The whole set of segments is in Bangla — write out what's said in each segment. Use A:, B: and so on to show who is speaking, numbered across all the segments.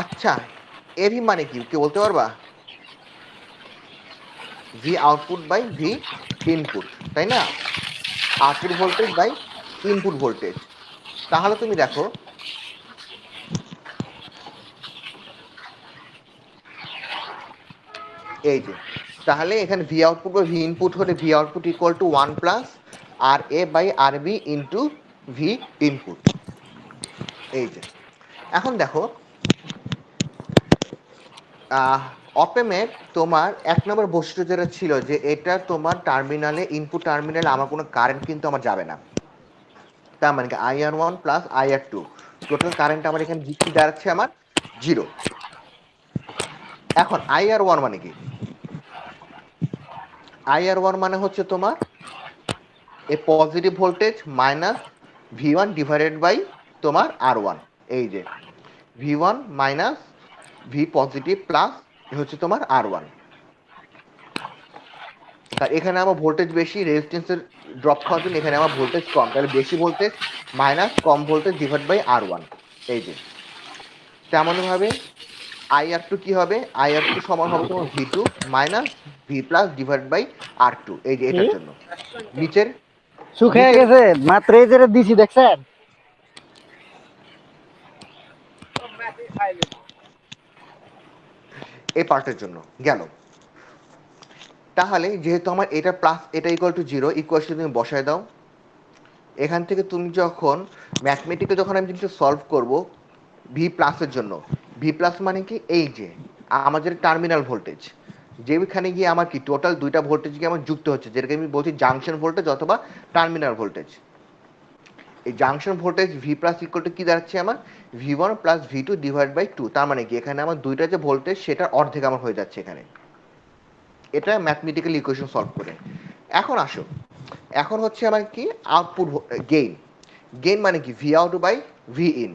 A: আচ্ছা, এভি মানে কি কে বলতে পারবা? V output by V input, তাই না? Output voltage by input voltage. তাহলে তুমি দেখো, এই যে, তাহলে এখানে ভি আউটপুট বা ভি ইনপুট হলে V output equal to 1 plus R A by R B into V input. এই যে, এখন দেখো, অপেমের তোমার এক নম্বর বৈশিষ্ট্য যেটা ছিল যে এটা তোমার টার্মিনালে, ইনপুট টার্মিনালে আমার কোনো কারেন্ট কিন্তু আমার যাবে না। তার মানে কি IR one plus IR two, total current আমার এখানে কি দাঁড়াচ্ছে আমার 0। এখন আইআর ওয়ান মানে কি? আইআর ওয়ান মানে হচ্ছে তোমার এ positive voltage minus V one divided by তোমার আর ওয়ান। এই যে V one minus V positive plus হচ্ছে তোমার আর ওয়ান। এখানে আমার ভোল্টেজ বেশি, রেজিস্ট্যান্সের ড্রপ খাওয়ার জন্য এখানে আমার ভোল্টেজ কম, তাহলে বেশি ভোল্টেজ মাইনাস কম voltage divide by R one. এই যে, তেমনই ভাবে আইআর টু কি হবে? আইআর টু সমান হবে তোমার V two minus V plus divide by R two. এই যে
B: কি
A: এটার জন্য নিচের
B: শুকিয়ে
A: নিচের
B: গেছে মাত্র এই যেটা দিছি দেখছেন।
A: এই পার্টের জন্য গেল। তাহলে যেহেতু আমার এটা প্লাস এটা ইকুয়াল টু জিরো, ইকুয়েশন তুমি বসায় দাও। এখান থেকে তুমি যখন ম্যাথমেটিকে যখন আমি জিনিসটা সলভ করব ভি প্লাসের জন্য, ভি প্লাস মানে কি? এই যে আমাদের টার্মিনাল ভোল্টেজ, যেখানে গিয়ে আমার কি টোটাল দুইটা ভোল্টেজ গিয়ে আমার যুক্ত হচ্ছে, যেটাকে আমি বলছি জাংশন ভোল্টেজ অথবা টার্মিনাল ভোল্টেজ। এই junction voltage V plus equal to কি দাঁড়াচ্ছে আমার? V one plus V two divide by two. তার মানে কি এখানে আমার দুইটা যে ভোল্টেজ সেটার অর্ধেক আমার হয়ে যাচ্ছে এখানে। এটা ম্যাথমেটিক্যাল ইকুয়েশন সলভ করে। এখন আসো, এখন হচ্ছে আমার কি আউটপুট গেইন। গেইন মানে কি? V out by V in.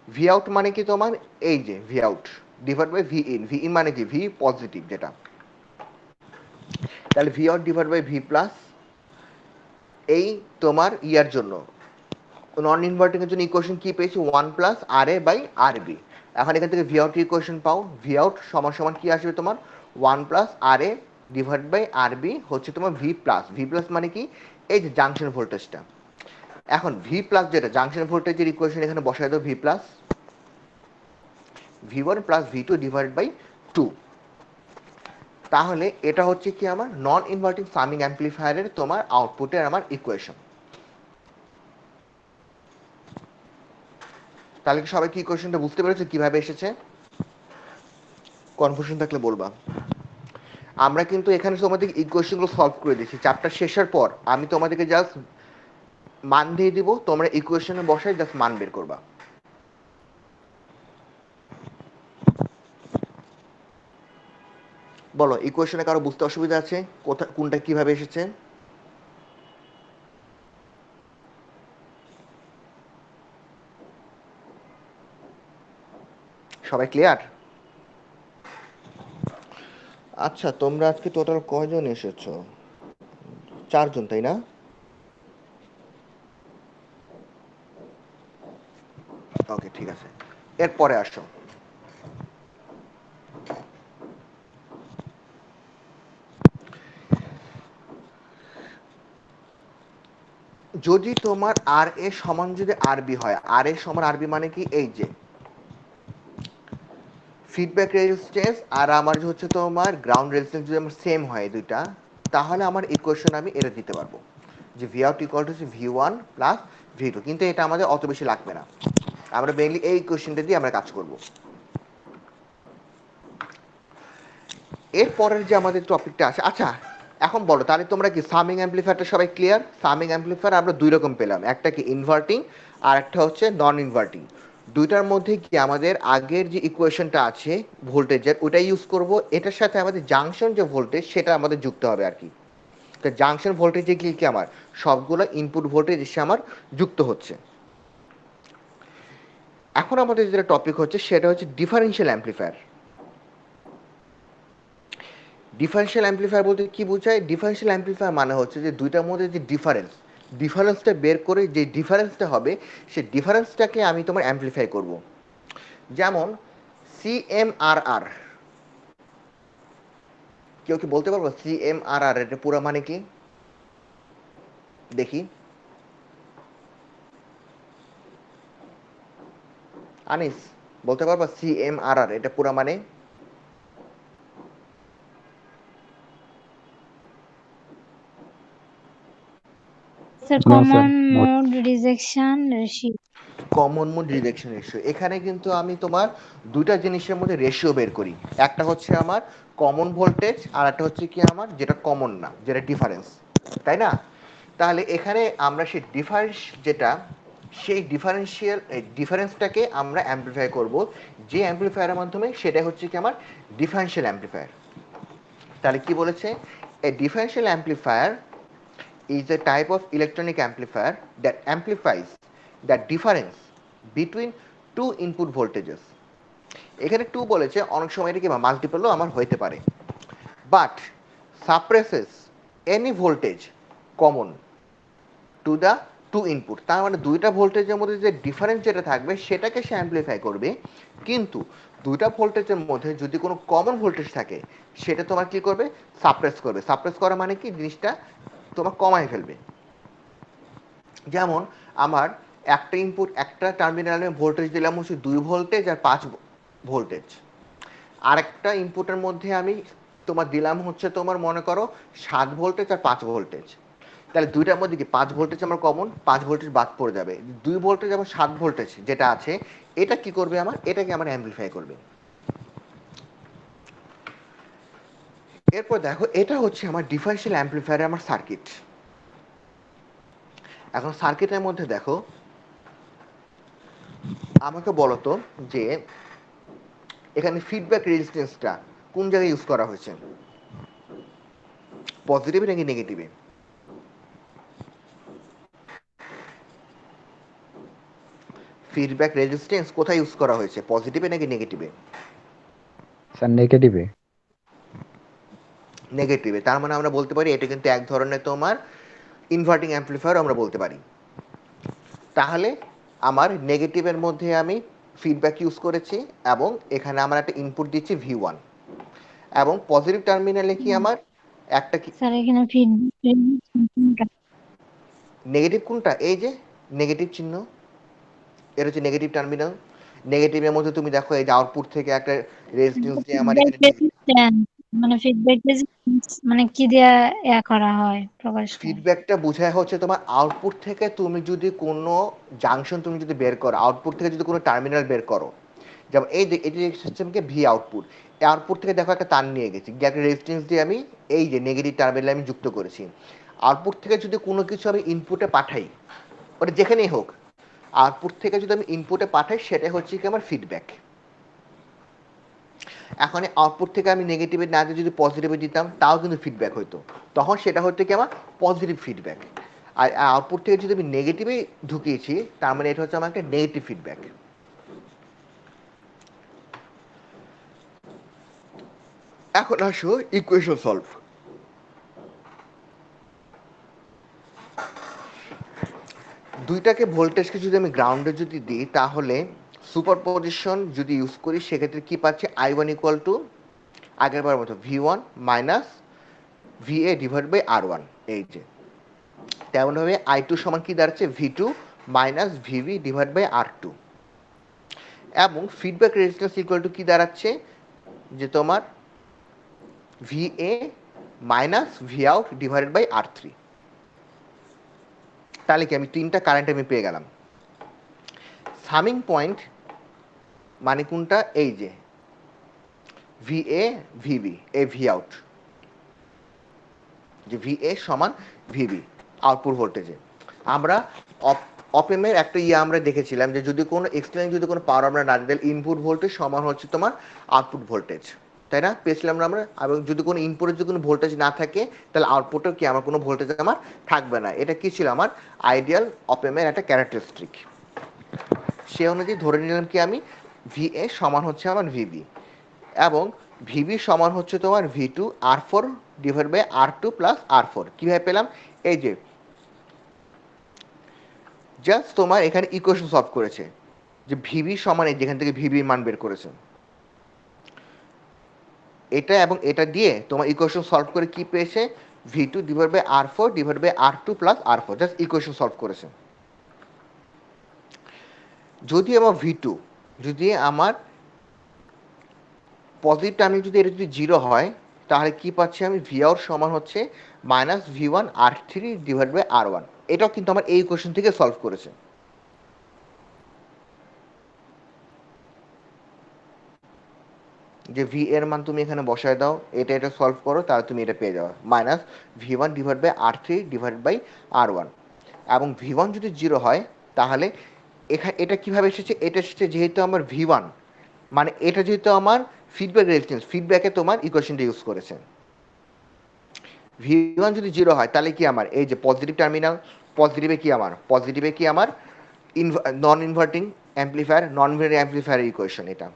A: V out মানে কি তোমার এই যে V out divide by V in. V in মানে কি? ভি পজিটিভ যেটা। তাহলে V out divide by V plus, এই তোমার ইয়ার জন্য নন ইনভার্টিং এর জন্য ইকুয়েশন কি পেয়েছি? 1 plus R A by R B. এখন এখান থেকে ভি আউট ইকুয়েশন পাও, ভি আউট সমান সমান কি আসবে তোমার? 1 plus R A divide by R B হচ্ছে তোমার ভি প্লাস। ভি প্লাস মানে কি? এই যে জাংশন ভোল্টেজটা। এখন ভি প্লাস যেটা জাংশন ভোল্টেজের ইকুয়েশন এখানে বসায় দাও, V plus V one plus V two divide by two. তাহলে এটা হচ্ছে কি আমার নন ইনভার্টিং সামিং অ্যাম্পলিফায়ারের তোমার আউটপুটের আমার ইকুয়েশন। তাহলে কি সবাই কি ইকুয়েশনটা বুঝতে পেরেছে কিভাবে এসেছে? কনফিউশন থাকলে বলবা। আমরা কিন্তু এখানে তোমাদের ইকুয়েশনগুলো সলভ করে দিচ্ছি। চ্যাপ্টার শেষের পর আমি তোমাদেরকে জাস্ট মান দিয়ে দিব, তোমরা ইকুয়েশনে বসাই জাস্ট মান বের করবা। বলো, ইকুয়েশনে কারো বুঝতে অসুবিধা আছে? কোনটা কিভাবে এসেছে? সবাই ক্লিয়ার? আচ্ছা, তোমরা আজকে টোটাল কয়জন এসেছো? 4 জন, তাই না? ওকে, ঠিক আছে। এরপরে আসো, যদি তোমার আর এ সমান যদি আরবি হয়, আর এ সমান আরবি মানে কি? এই যে ফিডব্যাক রেজিস্ট্যান্স আর আমার যে হচ্ছে তোমার গ্রাউন্ড রেজিস্ট্যান্স যদি আমার সেম হয় দুইটা, তাহলে আমার ইকুয়েশন আমি এটা দিতে পারবো যে V out equal to V one plus V two. কিন্তু এটা আমাদের অত বেশি লাগবে না, আমরা মেইনলি এই ইকুয়েশনটা দিয়ে আমরা কাজ করব। এরপরের যে আমাদের টপিকটা আছে, আচ্ছা এখন বলো তাহলে তোমরা কি সামিং অ্যাম্পলিফায়ারটা সবাই ক্লিয়ার? সামিং অ্যাম্পলিফায়ার আমরা দুই রকম পেলাম, একটা কি ইনভার্টিং আর একটা হচ্ছে নন ইনভার্টিং। দুইটার মধ্যে কি আমাদের আগের যে ইকুয়েশনটা আছে ভোল্টেজের ওটা ইউজ করব, এটার সাথে আমাদের জাংশন যে ভোল্টেজ সেটা আমাদের যুক্ত হবে আর কি। তো জাংশন ভোল্টেজে কি আমার সবগুলো ইনপুট ভোল্টেজ এসে আমার যুক্ত হচ্ছে। এখন আমাদের যেটা টপিক হচ্ছে সেটা হচ্ছে ডিফারেনশিয়াল অ্যাম্পলিফায়ার। ডিফারেনশিয়াল অ্যাম্পলিফায়ার বলতে কি বোঝায়? ডিফারেনশিয়াল অ্যাম্পলিফায়ার মানে হচ্ছে যে দুইটার মধ্যে যে ডিফারেন্সটা বের করে যে ডিফারেন্সটা হবে সেই ডিফারেন্সটাকে আমি তোমার অ্যাম্পলিফাই করব। যেমন CMRR, কেউ কি বলতে পারবো CMRR এটা পুরো মানে কি? দেখি আনিস, বলতে পারবো CMRR এটা পুরো মানে?
C: স্যার
B: না sir,
C: common mode rejection ratio.
A: Common mode rejection ratio. এখানে কিন্তু আমি তোমার দুইটা জিনিসের মধ্যে রেশিও বের করি। একটা হচ্ছে আমার কমন ভোল্টেজ, আর একটা হচ্ছে কি আমার যেটা কমন না, যেটা ডিফারেন্স, তাই না? তাহলে এখানে আমরা সেই ডিফারেন্স যেটা, সেই ডিফারেন্সটাকে আমরা অ্যাম্প্লিফাই করব যে অ্যাম্প্লিফায়ারের মাধ্যমে, সেটা হচ্ছে কি আমার ডিফারেন্সিয়াল অ্যাম্প্লিফায়ার। তাহলে কি বলেছে? A differential amplifier is a type of electronic amplifier that amplifies the difference between two input voltages. এখানে টু বলেছে, অনেক সময় এটা কি মাল্টিপলও আমার হইতে পারে, but suppresses any voltage common to the two input. তার মানে দুইটা ভোল্টেজের মধ্যে যে ডিফারেন্স যেটা থাকবে সেটাকে সে অ্যাম্প্লিফাই করবে, কিন্তু দুইটা ভোল্টেজের মধ্যে যদি কোনো কমন ভোল্টেজ থাকে সেটা তোমার কি করবে? সাপ্রেস করবে। সাপ্রেস করা মানে কি? জিনিসটা তোমার কমায় ফেলবে। যেমন আমার একটা ইনপুট, একটা টার্মিনালে ভোল্টেজ দিলাম হচ্ছে 2 ভোল্টেজ আর 5 ভোল্টেজ, আরেকটা ইনপুটের মধ্যে আমি তোমার দিলাম হচ্ছে তোমার মনে করো 7 ভোল্টেজ আর 5 ভোল্টেজ। তাহলে দুইটার মধ্যে কি 5 ভোল্টেজ আমার কমন, 5 ভোল্টেজ বাদ পড়ে যাবে। 2 ভোল্টেজ এবং 7 ভোল্টেজ যেটা আছে, এটা কি করবে? আমার এটাকে আমার অ্যাম্প্লিফাই করবে। এরপর দেখো, এটা হচ্ছে আমার ডিফারেন্সিয়াল অ্যাম্প্লিফায়ারের আমার সার্কিট। এখন সার্কিটের মধ্যে দেখো, আমাকে বলো তো যে এখানে ফিডব্যাক রেজিস্ট্যান্সটা কোন জায়গায় ইউজ করা হয়েছে, পজিটিভে নাকি নেগেটিভে? ফিডব্যাক রেজিস্ট্যান্স কোথায় ইউজ করা হয়েছে, পজিটিভে নাকি নেগেটিভে?
B: স্যার নেগেটিভে।
A: নেগেটিভে। তার মানে আমরা বলতে পারি এটা কিন্তু এক ধরনের তোমার ইনভার্টিং অ্যাম্প্লিফায়ার আমরা বলতে পারি। তাহলে আমার নেগেটিভের মধ্যে আমি ফিডব্যাক ইউজ করেছি, এবং এখানে আমার একটা ইনপুট দিচ্ছি V1, এবং পজিটিভ টার্মিনালে কি আমার একটা কি
C: স্যার এখানে ফিডব্যাক
A: নেগেটিভ কোনটা? এই যে নেগেটিভ চিহ্ন, এটা হচ্ছে নেগেটিভ টার্মিনাল। নেগেটিভের মধ্যে তুমি দেখো এই যে আউটপুট থেকে একটা রেজিস্ট্যান্স দিয়ে আমার এখানে
C: রেজিস্ট্যান্স, মানে ফিডব্যাক রেজিস্ট্যান্স মানে কি দিয়ে করা হয়, প্রকাশ করা হয়?
A: ফিডব্যাকটা বোঝায় হচ্ছে তোমার আউটপুট থেকে তুমি যদি কোনো জাংশন তুমি যদি বের করো, আউটপুট থেকে যদি কোনো টার্মিনাল বের করো, যেমন এই যে এটি সিস্টেমকে ভি আউটপুট, এই আউটপুট থেকে দেখো একটা তার নিয়ে গেছি, গিয়ে একটা রেজিস্ট্যান্স দিয়ে আমি এই যে নেগেটিভ টার্মিনাল আমি যুক্ত করেছি। আউটপুট থেকে যদি কোনো কিছু আমি ইনপুটে পাঠাই, ওটা যেখানেই হোক, আউটপুট থেকে যদি আমি ইনপুটে পাঠাই, সেটা হচ্ছে কি আমার ফিডব্যাক। এখন আউটপুট থেকে আমি নেগেটিভে না দিয়ে যদি পজিটিভে দিতাম, তাও কিন্তু ফিডব্যাক হতো, তখন সেটা হচ্ছে কি আমার পজিটিভ ফিডব্যাক। আর আউটপুট থেকে যদি আমি নেগেটিভে ঢুকিয়েছি, তার মানে এটা হচ্ছে আমার একটা নেগেটিভ ফিডব্যাক। এখন আসো ইকুয়েশন সলভ। দুইটাকে ভোল্টেজকে যদি আমি গ্রাউন্ডে যদি দিই, তাহলে সুপারপজিশন যদি ইউজ করি, সেক্ষেত্রে কি পাচ্ছি? I1 ইকুয়াল টু আগের বার মতো V1 minus VA divide by R1। এই যে তেমনভাবে I2 সমান কি দাঁড়াচ্ছে? V2 minus VV divide by R2। এবং ফিডব্যাক রেজিস্ট্যান্স ইকুয়াল টু কি দাঁড়াচ্ছে? যে তোমার VA minus V out divided by R3। তাহলে কি আমি তিনটা কারেন্ট আমি পেয়ে গেলাম। সামিং পয়েন্ট মানে কোনটা? এই যে VA VB, এ V আউট, যে VA সমান VB আউটপুট ভোল্টেজে। আমরা অপেমের একটা আমরা দেখেছিলাম যে যদি কোনো এক্সটার্নাল যদি কোনো পাওয়ার আমরা না দিই, ইনপুট ভোল্টেজ সমান হচ্ছে তোমার আউটপুট ভোল্টেজ, তাই না? পেয়েছিলাম না আমরা। এবং যদি কোনো ইনপুটের যদি কোনো ভোল্টেজ না থাকে, তাহলে আউটপুটেও কি আমার কোনো ভোল্টেজ আমার থাকবে না। এটা কি ছিল? আমার আইডিয়াল অপেমের একটা ক্যারেক্টারিস্টিক। সে অনুযায়ী ধরে নিলাম কি আমি VA সমান হচ্ছে আমার VB, এবং VB সমান হচ্ছে তোমার V2 R4 divide by R2 plus R4। কীভাবে পেলাম? এই যে জাস্ট তোমার এখানে ইকুয়েশন সলভ করেছে, যে ভিবি সমান এই যেখান থেকে ভিবির মান বের করেছে, এটা এবং এটা দিয়ে তোমার ইকুয়েশন সলভ করে কি পেয়েছে, V2 divide by R4 divide by R2 plus R4, just equation solve করেছে। যদি আমার V2 যদি আমার পজিটিভ টার্মিনাল যদি এটা যদি 0 হয়, তাহলে কি পাচ্ছি আমি, ভি আউট সমান হচ্ছে minus V1 R3 divide by R1। এটাও কিন্তু আমার এই ইকুয়েশন থেকে সলভ করেছে। যে ভি এর মান তুমি এখানে বসায় দাও, এটা এটা সলভ করো, তাহলে তুমি এটা পেয়ে যাবে minus V1 divide by R3 divide by R1। এবং V1 যদি 0 হয়, তাহলে এটা কিভাবে এসেছে, এটা এসেছে যেহেতু আমার V1 মানে এটা যেহেতু আমার ফিডব্যাক রেজিস্ট্যান্স, ফিডব্যাকে তোমার ইকুয়েশনটা ইউজ করেছে। V1 যদি 0 হয়, তাহলে কি আমার এই যে পজিটিভ টার্মিনাল, পজিটিভে কি আমার non inverting amplifier, non inverting অ্যাম্প্লিফায়ারের ইকুয়েশন এটা।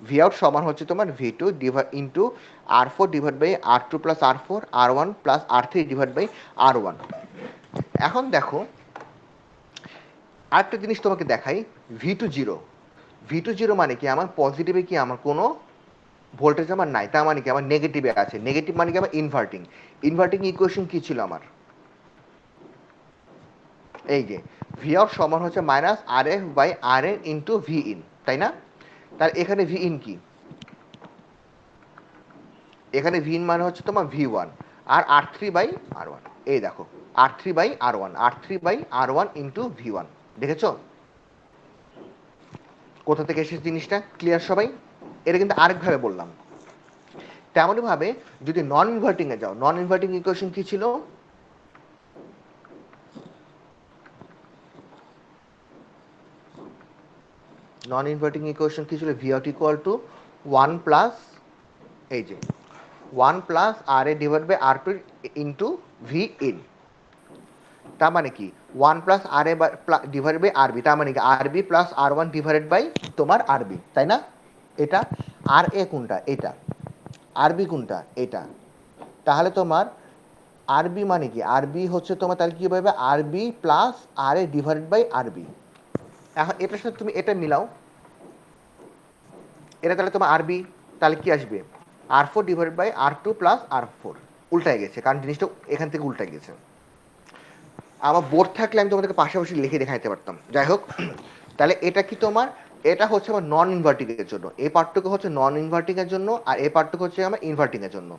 A: ভি আউট সমান হচ্ছে তোমার V2 into R4 divide by R2 plus R4, R1 plus R3 divide by R1। এখন দেখো আরেকটা জিনিস তোমাকে দেখাই, V2 0 মানে কি আমার পজিটিভে কি আমার কোনো ভোল্টেজ আমার নাই, তার মানে কি আমার নেগেটিভে আছে। নেগেটিভ মানে কি আমার ইনভার্টিং। ইনভার্টিং ইকুয়েশন কি ছিল আমার, এই যে ভি আউট সমান হচ্ছে minus R F by R N into V in, তাই না? তার এখানে ভি ইন কি, এখানে ভি ইন মানে হচ্ছে তোমার V1 আর R3/R1। এই দেখো R3/R1 ইন্টু V1, দেখেছো কোথা থেকে এসেছে জিনিসটা? ক্লিয়ার সবাই? এটা কিন্তু আরেকভাবে বললাম। তেমনই ভাবে যদি নন ইনভার্টিং এ যাও, নন ইনভার্টিং ইকুয়েশন কি ছিল, নন ইনভার্টিং ইকুয়েশন কি ছিল, V out equal to 1 plus এই যে 1 plus R A divide by R2 into V in. তার মানে কি 1 plus R A divide by RB, তার মানে কি আরবি প্লাস R1 ডিভাইডেড বাই তোমার আরবি, তাই না? এটা আর এ কোনটা, এটা আরবি কোনটা, এটা। তাহলে তোমার আরবি মানে কি, আরবি হচ্ছে তোমার, তাহলে কি হবে, RB plus R A divided by RB. এখন এটার সাথে তুমি এটা মিলাও, এটা তাহলে তোমার আরবি, তাহলে কি আসবে, R4 divided by R2 plus R4। উল্টায় গেছে, কারণ জিনিসটা এখান থেকে উল্টায় গেছে। আমার বোর্ড থাকলে আমি তোমাদেরকে পাশাপাশি লিখে দেখাইতে পারতাম। যাই হোক, তাহলে এটা কি তোমার, এটা হচ্ছে আমার নন ইনভার্টিং এর জন্য, এই পার্টটুকু হচ্ছে নন ইনভার্টিং এর জন্য, আর এই পার্টটুকু হচ্ছে আমার ইনভার্টিং এর জন্য।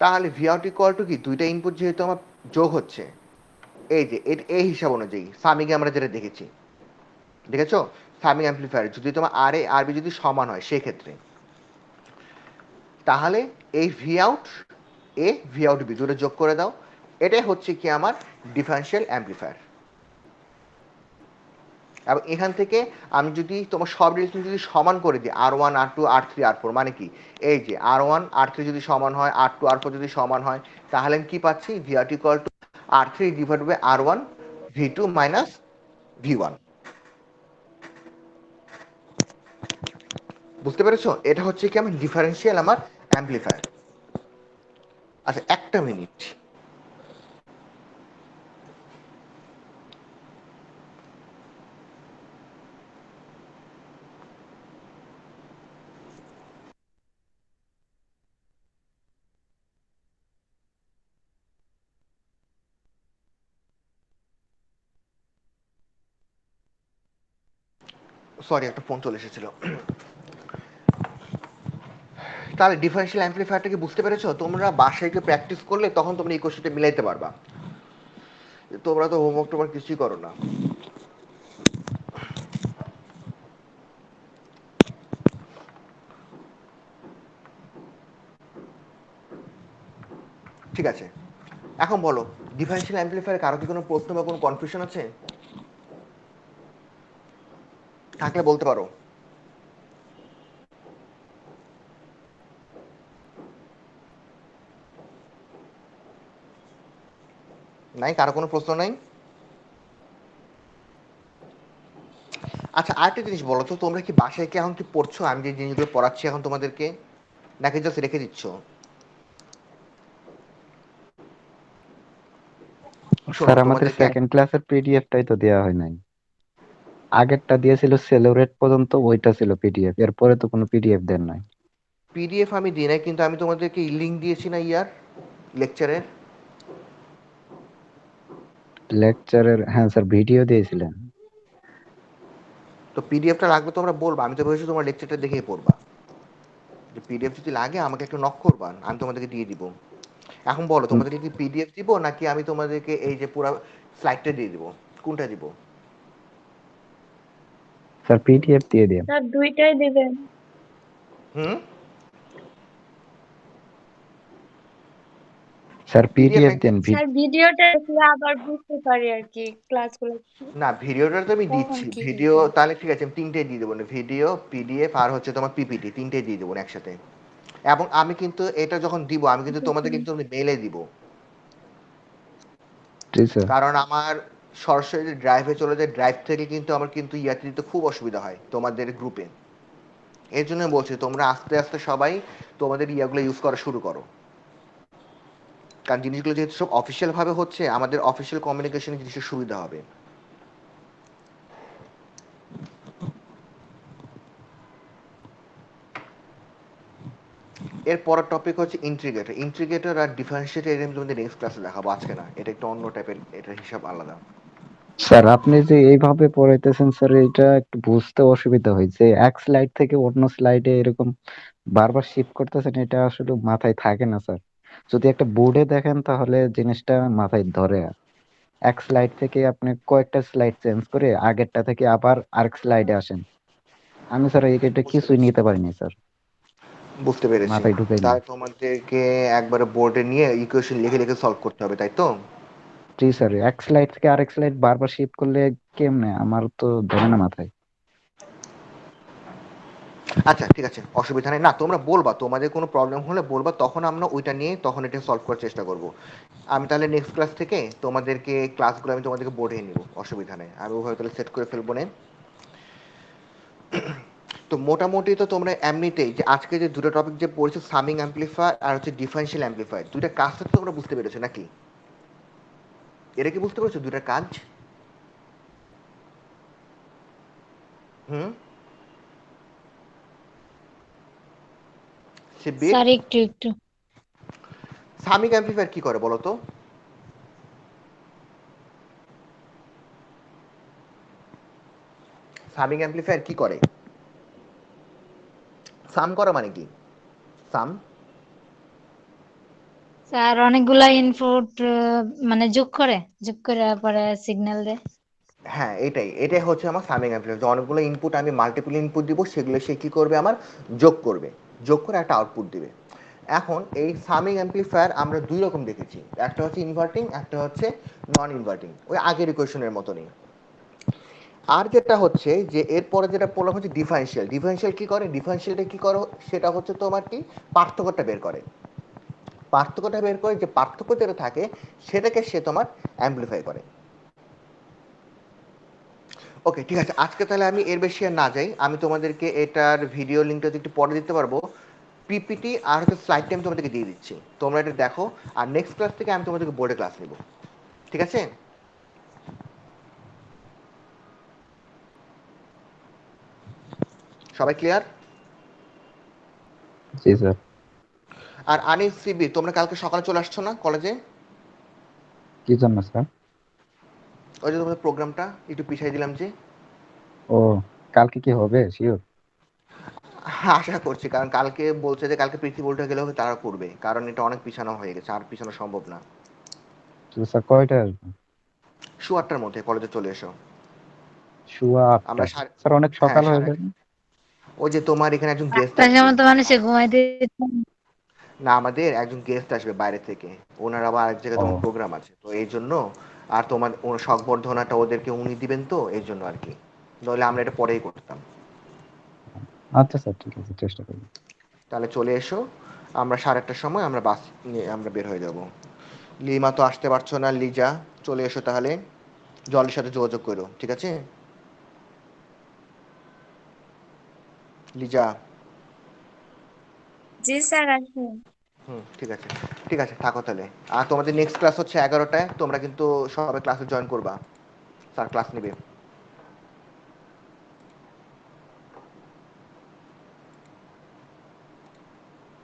A: তাহলে ভি আউট ইকুয়াল টু কি, দুইটা ইনপুট যেহেতু আমার যোগ হচ্ছে, এই যে এই হিসাব অনুযায়ী সামিংয়ে আমরা যেটা দেখেছি, দেখেছো সামিং অ্যাম্পলিফায়ার যদি তোমার আর এ আরবি যদি সমান হয় সেক্ষেত্রে, তাহলে এই V out A V out B দুটো যোগ করে দাও, এটাই হচ্ছে কি আমার ডিফারেনশিয়াল অ্যাম্পলিফায়ার। এবং এখান থেকে আমি যদি তোমার সব রেজিস্ট্যান্স যদি সমান করে দিই, R1 R2 R3 R4, মানে কি এই যে R1 R3 যদি সমান হয়, R2 R4 যদি সমান হয়, তাহলে আমি কি পাচ্ছি, V out equal to R3 divide by R1 V2 minus V1। বুঝতে পেরেছো? এটা হচ্ছে কি আমার ডিফারেন্সিয়াল আমার অ্যাম্পলিফায়ার। আচ্ছা একটা মিনিট, সরি একটা ফোন চলে এসেছিল। তাহলে ডিফারেন্সিয়াল অ্যাম্পলিফায়ারটাকে বুঝতে পেরেছো? তোমরা বাসায় একটু প্র্যাকটিস করলে তখন তোমরা এই কোশ্চেনটা মিলাইতে পারবা। তোমরা তো হোমওয়ার্ক টোমওয়ার্ক কিছুই করো না। ঠিক আছে, এখন বলো ডিফারেন্সিয়াল অ্যাম্পলিফায়ার কারো কি কোনো প্রশ্ন বা কোনো কনফিউশন আছে? থাকলে বলতে পারো। নাই, কারো কোনো প্রশ্ন নাই? আচ্ছা আরেকটা জিনিস বলো তো, তোমরা কি বাসায় কি এখন কি পড়ছো আমি যে জিনিসগুলো পড়াচ্ছি এখন তোমাদেরকে, নাকি জাস্ট রেখে দিচ্ছ? শোনো
B: স্যার আমাদের
A: তোমাদেরকে
B: সেকেন্ড ক্লাসের পিডিএফটাই তো দেওয়া হয় নাই। আগেরটা দিয়েছিল সেলোরেট পর্যন্ত, ওইটা ছিল পিডিএফ, এরপরে তো কোনো পিডিএফ দেন নাই।
A: পিডিএফ আমি দিই নাই, কিন্তু আমি তোমাদেরকে লিঙ্ক দিয়েছি না ইয়ার লেকচারের।
B: লেকচারের, হ্যাঁ স্যার ভিডিও দিয়েছিলেন।
A: তো পিডিএফটা লাগবে তোমরা বলবা, আমি তো ভেবেছি তোমার লেকচারটা দেখেই পড়বা। যে পিডিএফ যদি লাগে আমাকে একটু নক করবা, আমি তোমাদেরকে দিয়ে দিব। এখন বলো
B: উম,
A: তোমাদেরকে কি পিডিএফ দিব নাকি আমি তোমাদেরকে এই যে পুরো স্লাইডটা দিয়ে দিব, কোনটা দিব?
B: স্যার পিডিএফ দিয়ে দিন।
C: স্যার দুইটাই দিবেন।
A: হুম।
B: স্যার
A: পিডিএফ
B: পিডিএফ
A: একটা,
B: দেন।
C: স্যার ভিডিওটা দেখলে আবার বুঝতে পারি আর কি ক্লাসগুলো।
A: না ভিডিওটা তো আমি
C: কখন
A: দিচ্ছি
C: কি
A: ভিডিও,
C: দিবেন?
A: তাহলে ঠিক আছে আমি তিনটেই দিয়ে দেবো না, ভিডিও পিডিএফ আর হচ্ছে তোমার পিপিটি, তিনটেই দিয়ে দেবো না একসাথে। এবং আমি কিন্তু এটা যখন দিব আমি কিন্তু তোমাদের কিন্তু মেলে দিব,
B: জি স্যার।
A: কারণ আমার সরাসরি ড্রাইভে চলে যায়, ড্রাইভ থেকে কিন্তু আমার কিন্তু ইয়াতে দিতে খুব অসুবিধা হয় তোমাদের গ্রুপে। এর জন্য বলছি তোমরা আস্তে আস্তে সবাই তোমাদের ইয়াগুলো ইউজ করা শুরু করো, কারণ জিনিসগুলো যেহেতু সব অফিসিয়াল ভাবে হচ্ছে আমাদের অফিসিয়াল কমিউনিকেশনে জিনিসের সুবিধা হবে। এর পরের টপিক হচ্ছে ইন্টিগ্রেটর। ইন্টিগ্রেটর আর ডিফারেন্সিয়েটর এর আমি তোমাদের নেক্সট ক্লাসে দেখাবো, আজকে না, এটা একটু অন্য টাইপের, এটার হিসাব আলাদা।
B: স্যার আপনি যে এইভাবে পড়াইতেছেন স্যার, এটা একটু বুঝতে অসুবিধা হয়েছে। এক স্লাইড থেকে অন্য স্লাইডে এরকম বারবার শিফট করতেছেন, এটা আসলে মাথায় থাকে না স্যার। যদি একটা বোর্ডে দেখেন তাহলে জিনিসটা মাথায় ধরে। এক স্লাইড থেকে আপনি কয়েকটা স্লাইড চেঞ্জ করে আগেরটা থেকে আবার আরেক স্লাইডে আসেন। আমি স্যার এটা
A: বুঝতে
B: কিছুই
A: পেরেছি,
B: নিতে পারিনি স্যার,
A: বুঝতে পেরেছি।
B: মাথায় ঢুকাই নাই।
A: তাই তোমাদেরকে একবারে বোর্ডে নিয়ে ইকুয়েশন লিখে লিখে সলভ করতে হবে, তাই তো?
B: জি স্যার, এক স্লাইড থেকে আরেক স্লাইড বারবার শিফট করলে কেমনে, আমার তো ধরে না মাথায়।
A: আচ্ছা ঠিক আছে, অসুবিধা নেই। না তোমরা বলবা, তোমাদের কোনো প্রবলেম হলে বলবা, তখন আমরা ওইটা নিয়ে তখন এটা সলভ করার চেষ্টা করব। আমি তাহলে নেক্সট ক্লাস থেকে তোমাদেরকে ক্লাসগুলো আমি তোমাদেরকে বোর্ডে নিব, অসুবিধা নেই, আমি ওইভাবে তাহলে সেট করে ফেলবো না। তো মোটামুটি তো তোমরা এমনিতেই যে আজকে যে দুটো টপিক যে পড়েছো, সামিং অ্যাম্পলিফায়ার আর হচ্ছে ডিফারেনশিয়াল অ্যাম্পলিফায়ার, দুইটা কাজটা তো তোমরা বুঝতে পেরেছো নাকি? এটা কি বুঝতে পেরেছো দুইটার কাজ? হুম। শিবির,
C: স্যার একটু একটু।
A: সামিং অ্যাম্পলিফায়ার কি করে বলো তো? সামিং অ্যাম্পলিফায়ার কি করে? সাম করা মানে কি? সাম।
C: স্যার অনেকগুলা ইনপুট মানে যোগ করে পরে সিগন্যাল দেয়।
A: হ্যাঁ এটাই এটাই হচ্ছে আমার সামিং অ্যাম্পলিফায়ার, যে অনেকগুলো ইনপুট আমি মাল্টিপল ইনপুট দিব, সেগুলো সে কী করবে আমার যোগ করবে, যোগ করে একটা আউটপুট দিবে। এখন এই সামিং অ্যাম্পলিফায়ার আমরা দুই রকম দেখেছি, একটা হচ্ছে ইনভার্টিং, একটা হচ্ছে নন ইনভার্টিং, ওই আগের ইকুয়েশনের মতনই। আর যেটা হচ্ছে যে এরপরে যেটা বললাম হচ্ছে ডিফারেন্সিয়াল। ডিফারেন্সিয়াল কি করে, ডিফারেন্সিয়ালটা কি করে, সেটা হচ্ছে তোমার কি পার্থক্যটা বের করে, পার্থক্যটা বের করে যে পার্থক্য যেটা থাকে সেটাকে সে তোমার অ্যাম্পলিফাই করে। ওকে ঠিক আছে, আজকে তাহলে আমি এর বেশি আর না যাই, আমি তোমাদেরকে এটার ভিডিও লিঙ্কটা একটু পরে দিতে পারবো। পিপিটি আর হচ্ছে স্লাইড টাইম তোমাদেরকে দিয়ে দিচ্ছি, তোমরা এটা দেখো। আর নেক্সট ক্লাস থেকে আমি তোমাদেরকে বোর্ডে ক্লাস নেব, ঠিক আছে? সবাই ক্লিয়ার?
B: জি স্যার।
A: আর আনিস সিবি, তোমরা কালকে সকালে চলে আসছো না কলেজে?
B: কি জন্য স্যার?
A: ওই যে তোমাদের প্রোগ্রামটা একটু পিছিয়ে দিলাম যে।
B: ও, কালকে কি হবে শিওর?
A: আশা করছি, কারণ কালকে বলছে যে কালকে পৃথিবী উল্টে গেলেও তারা করবে, কারণ এটা অনেক পিছানো হয়ে গেছে, আর পিছানো সম্ভব না।
B: তো স্যার কয়টা আসবে?
A: 8:15-র মধ্যে কলেজে চলে এসো।
B: শুয়া আটটা?
A: আমরা
B: স্যার অনেক
A: হ্যাঁ
B: সকাল হয়ে যাবে।
A: ওই যে তোমার এখানে একজন গেস্ট
C: আটটার
A: আসবে।
C: সময় তো মানুষে ঘুমাইতে।
A: না আমাদের একজন গেস্ট আসবে বাইরে থেকে, ওনার আবার আরেক জায়গায়
B: ও
A: তোমার প্রোগ্রাম আছে, তো এই জন্য। আর তোমার সংবর্ধনাটা ওদেরকে উনি দিবেন, তো এই জন্য আর কি, নইলে আমরা এটা পরেই করতাম।
B: আচ্ছা স্যার, ঠিক আছে, চেষ্টা করবো।
A: তাহলে চলে এসো, আমরা 8:30-টার সময় আমরা বাস নিয়ে আমরা বের হয়ে যাব। লিমা তো আসতে পারছো না, লিজা চলে এসো তাহলে, জলের সাথে যোগাযোগ করো, ঠিক আছে? লিজা।
C: জি স্যার আসুন।
A: হুম ঠিক আছে, ঠিক আছে থাকো তাহলে। আর তোমাদের নেক্সট ক্লাস হচ্ছে 11টায়, তোমরা কিন্তু সবাই ক্লাসে জয়েন করবা, স্যার ক্লাস নেবে।